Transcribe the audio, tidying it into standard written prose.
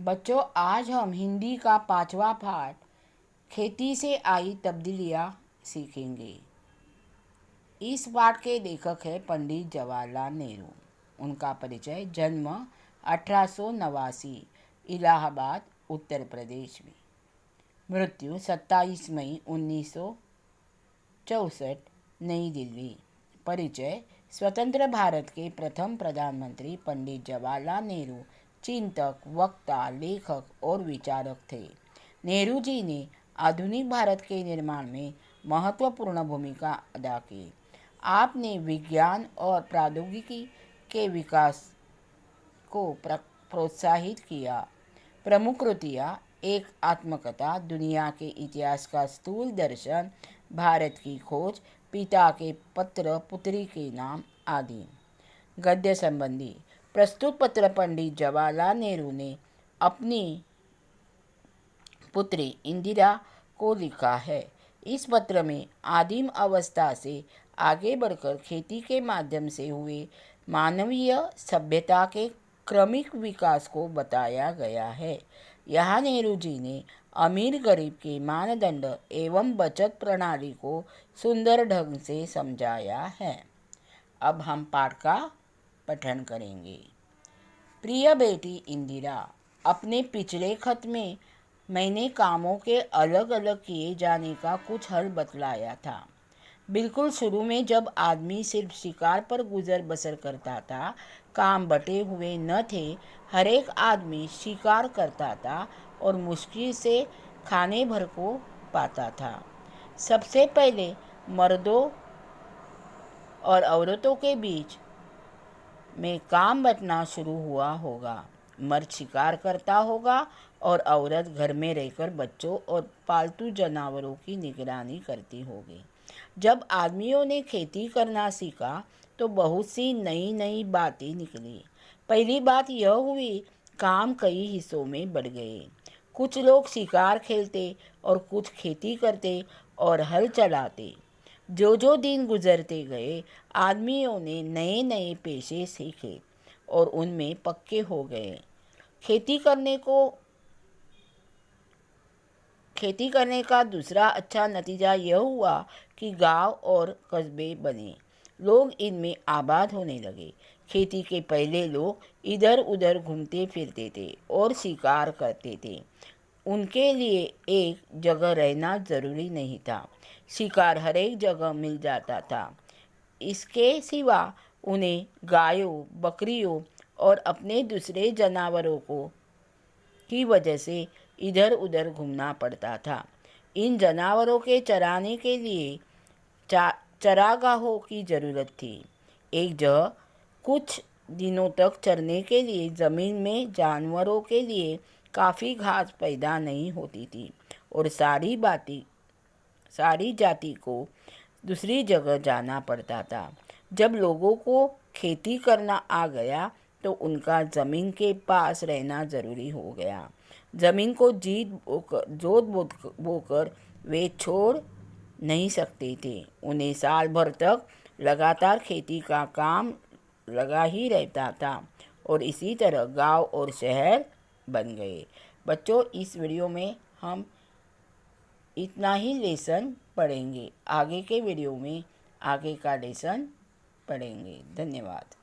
बच्चों, आज हम हिंदी का 5वां पाठ खेती से आई तब्दीलियाँ सीखेंगे। इस पाठ के लेखक है पंडित जवाहरलाल नेहरू। उनका परिचय: जन्म 1889, इलाहाबाद, उत्तर प्रदेश में। मृत्यु 27 मई 1964, नई दिल्ली। परिचय: स्वतंत्र भारत के प्रथम प्रधानमंत्री पंडित जवाहरलाल नेहरू चिंतक, वक्ता, लेखक और विचारक थे। नेहरू जी ने आधुनिक भारत के निर्माण में महत्वपूर्ण भूमिका अदा की। आपने विज्ञान और प्रौद्योगिकी के विकास को प्रोत्साहित किया। प्रमुख कृतियाँ: एक आत्मकथा, दुनिया के इतिहास का स्थूल दर्शन, भारत की खोज, पिता के पत्र, पुत्री के नाम आदि। गद्य संबंधी प्रस्तुत पत्र पंडित जवाहरलाल नेहरू ने अपनी पुत्री इंदिरा को लिखा है। इस पत्र में आदिम अवस्था से आगे बढ़कर खेती के माध्यम से हुए मानवीय सभ्यता के क्रमिक विकास को बताया गया है। यहाँ नेहरू जी ने अमीर गरीब के मानदंड एवं बचत प्रणाली को सुंदर ढंग से समझाया है। अब हम पाठ का पठन करेंगे। प्रिय बेटी इंदिरा, अपने पिछले खत में मैंने कामों के अलग अलग किए जाने का कुछ हल बतलाया था। बिल्कुल शुरू में जब आदमी सिर्फ शिकार पर गुजर बसर करता था, काम बटे हुए न थे, हर एक आदमी शिकार करता था और मुश्किल से खाने भर को पाता था। सबसे पहले मर्दों और औरतों के बीच में काम बंटना शुरू हुआ होगा। मर्द शिकार करता होगा और औरत घर में रहकर बच्चों और पालतू जानवरों की निगरानी करती होगी। जब आदमियों ने खेती करना सीखा तो बहुत सी नई नई बातें निकली। पहली बात यह हुई, काम कई हिस्सों में बढ़ गए। कुछ लोग शिकार खेलते और कुछ खेती करते और हल चलाते। जो जो दिन गुजरते गए, आदमियों ने नए नए पेशे सीखे और उनमें पक्के हो गए। खेती करने का दूसरा अच्छा नतीजा यह हुआ कि गांव और कस्बे बने। लोग इनमें आबाद होने लगे। खेती के पहले लोग इधर उधर घूमते फिरते थे और शिकार करते थे। उनके लिए एक जगह रहना जरूरी नहीं था। शिकार हर एक जगह मिल जाता था। इसके सिवा उन्हें गायों, बकरियों और अपने दूसरे जानवरों की वजह से इधर उधर घूमना पड़ता था। इन जानवरों के चराने के लिए चरागाहों की ज़रूरत थी। एक जगह कुछ दिनों तक चरने के लिए ज़मीन में जानवरों के लिए काफ़ी घास पैदा नहीं होती थी और सारी जाति को दूसरी जगह जाना पड़ता था। जब लोगों को खेती करना आ गया तो उनका ज़मीन के पास रहना ज़रूरी हो गया। ज़मीन को जोत बोकर वे छोड़ नहीं सकते थे। उन्हें साल भर तक लगातार खेती का काम लगा ही रहता था और इसी तरह गांव और शहर बन गए। बच्चों, इस वीडियो में हम इतना ही लेसन पढ़ेंगे। आगे के वीडियो में आगे का लेसन पढ़ेंगे। धन्यवाद।